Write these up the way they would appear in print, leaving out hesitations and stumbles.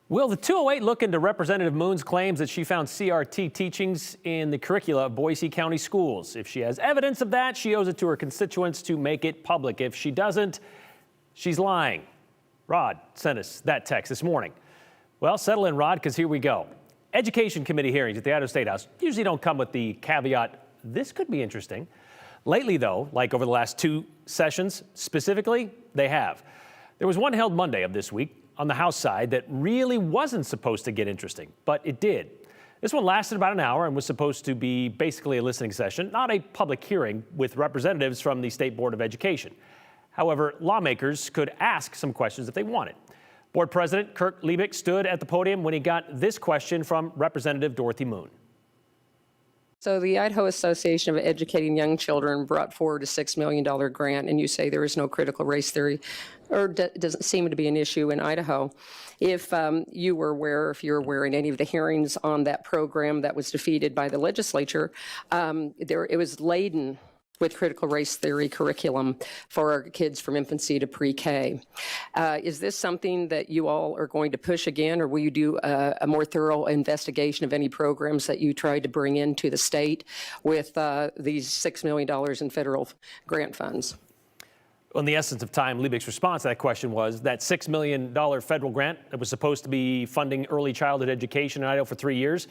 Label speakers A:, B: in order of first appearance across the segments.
A: Will the 208 look into Representative Moon's claims that she found CRT teachings in the curricula of Boise County schools? If she has evidence of that, she owes it to her constituents to make it public. If she doesn't, she's lying. Rod sent us that text this morning. Well, settle in, Rod, because here we go. Education committee hearings at the Idaho State House usually don't come with the caveat, this could be interesting. Lately, though, like over the last two sessions specifically, they have. There was one held Monday of this week on the House side that really wasn't supposed to get interesting, but it did. This one lasted about an hour and was supposed to be basically a listening session, not a public hearing with representatives from the State Board of Education. However, lawmakers could ask some questions if they wanted. Board President Kirk Liebig stood at the podium when he got this question from Representative Dorothy Moon.
B: So the Idaho Association of Educating Young Children brought forward a $6 million grant, and you say there is no critical race theory, or doesn't seem to be an issue in Idaho. If you were aware in any of the hearings on that program that was defeated by the legislature, it was laden with critical race theory curriculum for our kids from infancy to pre-K. Is this something that you all are going to push again, or will you do a more thorough investigation of any programs that you tried to bring into the state with these $6 million in federal grant funds?
A: Well, in the essence of time, Liebig's response to that question was that $6 million federal grant that was supposed to be funding early childhood education in Idaho for 3 years,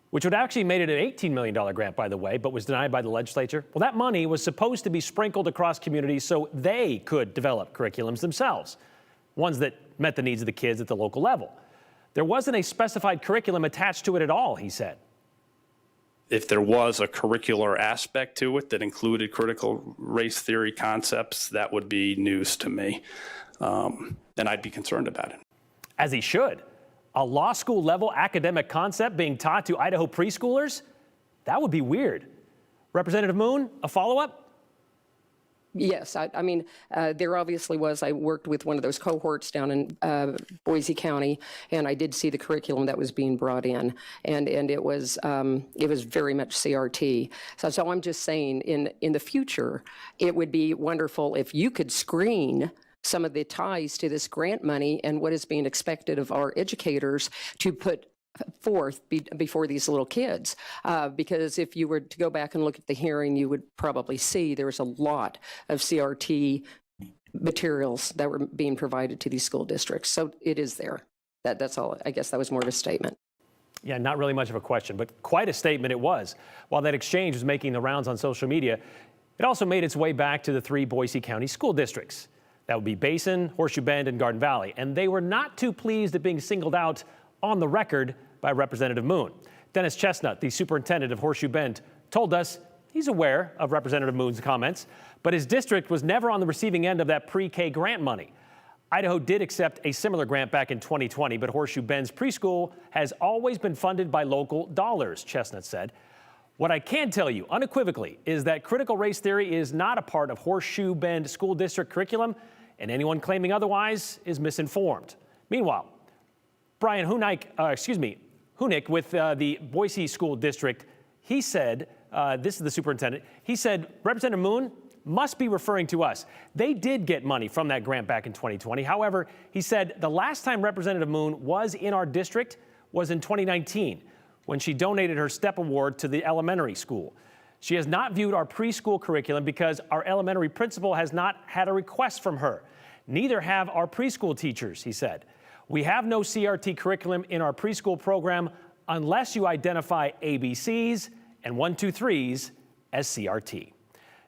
A: which would actually made it an $18 million grant, by the way, but was denied by the legislature. Well, that money was supposed to be sprinkled across communities so they could develop curriculums themselves, ones that met the needs of the kids at the local level. There wasn't a specified curriculum attached to it at all, he said.
C: If there was a curricular aspect to it that included critical race theory concepts, that would be news to me, and I'd be concerned about it.
A: As he should. A law school level academic concept being taught to Idaho preschoolers? That would be weird. Representative Moon, a follow-up?
B: Yes, I mean, there obviously was. I worked with one of those cohorts down in Boise County, and I did see the curriculum that was being brought in, and it was very much CRT. So I'm just saying, in the future, it would be wonderful if you could screen some of the ties to this grant money and what is being expected of our educators to put forth before these little kids. Because if you were to go back and look at the hearing, you would probably see there was a lot of CRT materials that were being provided to these school districts. So it is there. That's all. I guess that was more of a statement.
A: Yeah, not really much of a question, but quite a statement it was. While that exchange was making the rounds on social media, it also made its way back to the 3 Boise County school districts. That would be Basin, Horseshoe Bend, and Garden Valley. And they were not too pleased at being singled out on the record by Representative Moon. Dennis Chestnut, the superintendent of Horseshoe Bend, told us he's aware of Representative Moon's comments, but his district was never on the receiving end of that pre-K grant money. Idaho did accept a similar grant back in 2020, but Horseshoe Bend's preschool has always been funded by local dollars, Chestnut said. What I can tell you unequivocally is that critical race theory is not a part of Horseshoe Bend School District curriculum, and anyone claiming otherwise is misinformed. Meanwhile, Brian Hunick with the Boise School District, he said, this is the superintendent, he said Representative Moon must be referring to us. They did get money from that grant back in 2020. However, he said the last time Representative Moon was in our district was in 2019 when she donated her STEP award to the elementary school. She has not viewed our preschool curriculum because our elementary principal has not had a request from her. Neither have our preschool teachers, he said. We have no CRT curriculum in our preschool program unless you identify ABCs and 1, 2, 3s as CRT.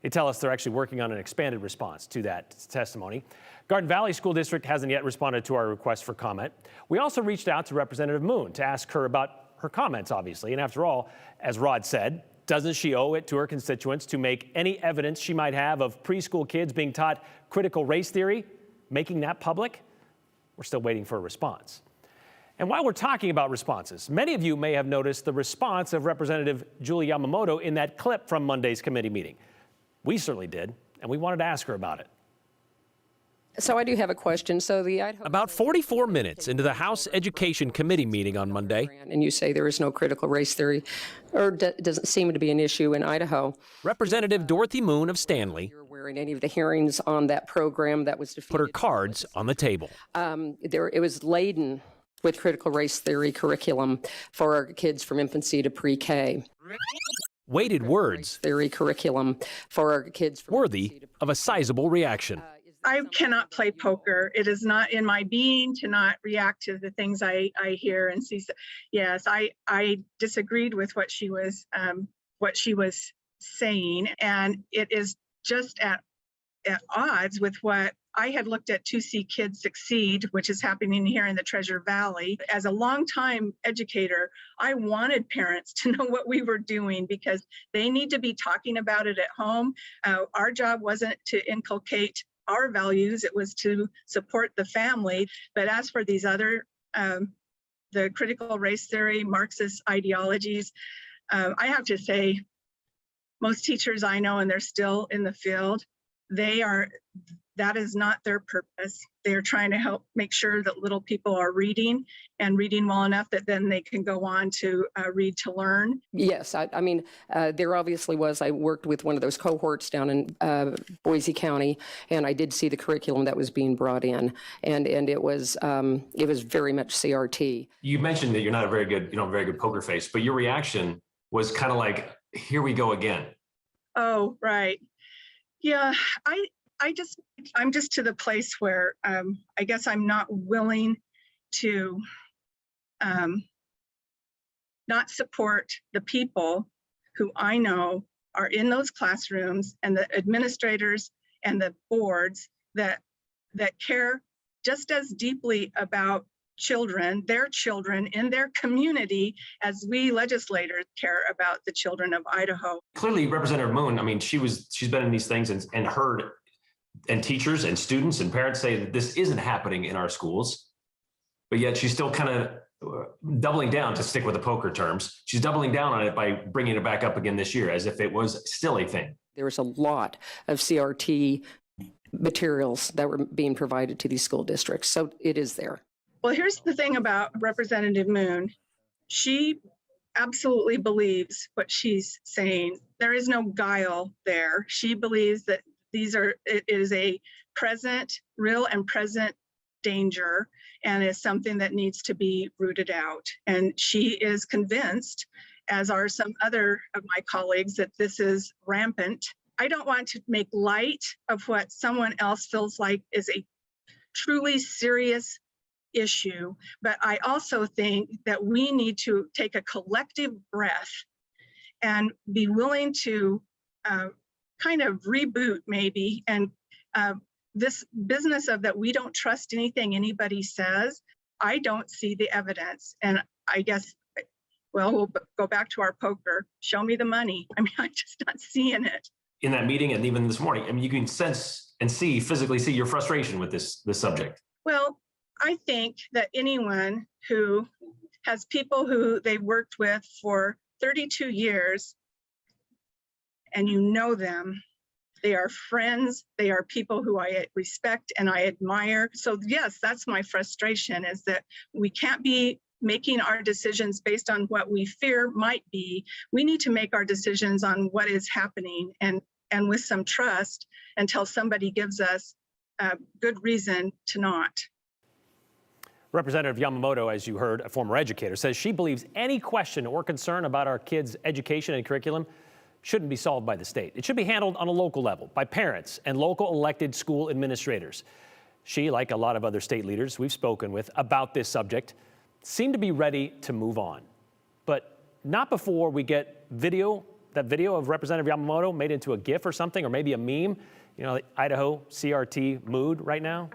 A: They tell us they're actually working on an expanded response to that testimony. Garden Valley School District hasn't yet responded to our request for comment. We also reached out to Representative Moon to ask her about her comments, obviously. And after all, as Rod said, doesn't she owe it to her constituents to make any evidence she might have of preschool kids being taught critical race theory, making that public? We're still waiting for a response. And while we're talking about responses, many of you may have noticed the response of Representative Julie Yamamoto in that clip from Monday's committee meeting. We certainly did, and we wanted to ask her about it.
B: So I do have a question. So
A: about 44 minutes into the House Education Committee meeting on Monday.
B: And you say there is no critical race theory, or doesn't seem to be an issue in Idaho.
A: Representative Dorothy Moon of Stanley
B: in any of the hearings on that program that was defeated.
A: Put her cards on the table.
B: It was laden with critical race theory curriculum for our kids from infancy to pre-K.
A: Weighted words
B: Theory curriculum for our kids from
A: worthy of a sizable reaction.
D: I cannot play poker. It is not in my being to not react to the things I hear and see. Yes, I disagreed with what she was saying, and it is just at odds with what I had looked at to see kids succeed, which is happening here in the Treasure Valley. As a longtime educator, I wanted parents to know what we were doing because they need to be talking about it at home. Our job wasn't to inculcate our values, it was to support the family. But as for these other, the critical race theory, Marxist ideologies, I have to say, most teachers I know, and they're still in the field, that is not their purpose. They're trying to help make sure that little people are reading and reading well enough that then they can go on to read to learn.
B: Yes, I mean, there obviously was, I worked with one of those cohorts down in Boise County, and I did see the curriculum that was being brought in, and it was very much CRT.
E: You mentioned that you're not a very good, very good poker face, but your reaction was kind of like, here we go again.
D: Oh, right. Yeah, I'm just to the place where I guess I'm not willing to not support the people who I know are in those classrooms and the administrators and the boards that care just as deeply about children, their children in their community, as we legislators care about the children of Idaho.
E: Clearly, Representative Moon, I mean, she's been in these things and heard, and teachers and students and parents say that this isn't happening in our schools, but yet she's still kind of doubling down, to stick with the poker terms. She's doubling down on it by bringing it back up again this year as if it was still a thing.
B: There was a lot of CRT materials that were being provided to these school districts, so it is there.
D: Well, here's the thing about Representative Moon. She absolutely believes what she's saying. There is no guile there. She believes that it is a real and present danger, and is something that needs to be rooted out. And she is convinced, as are some other of my colleagues, that this is rampant. I don't want to make light of what someone else feels like is a truly serious issue, but I also think that we need to take a collective breath and be willing to kind of reboot maybe, and this business of that we don't trust anything anybody says. I don't see the evidence, and I guess, well, we'll go back to our poker. Show me the money. I mean, I'm just not seeing it.
E: In that meeting, and even this morning, I mean, you can sense and physically see your frustration with this subject.
D: Well, I think that anyone who has people who they worked with for 32 years, and you know them, they are friends, they are people who I respect and I admire. So yes, that's my frustration, is that we can't be making our decisions based on what we fear might be. We need to make our decisions on what is happening, and with some trust, until somebody gives us a good reason to not.
A: Representative Yamamoto, as you heard, a former educator, says she believes any question or concern about our kids' education and curriculum shouldn't be solved by the state. It should be handled on a local level by parents and local elected school administrators. She, like a lot of other state leaders we've spoken with about this subject, seem to be ready to move on. But not before we get that video of Representative Yamamoto made into a GIF or something, or maybe a meme, the Idaho CRT mood right now.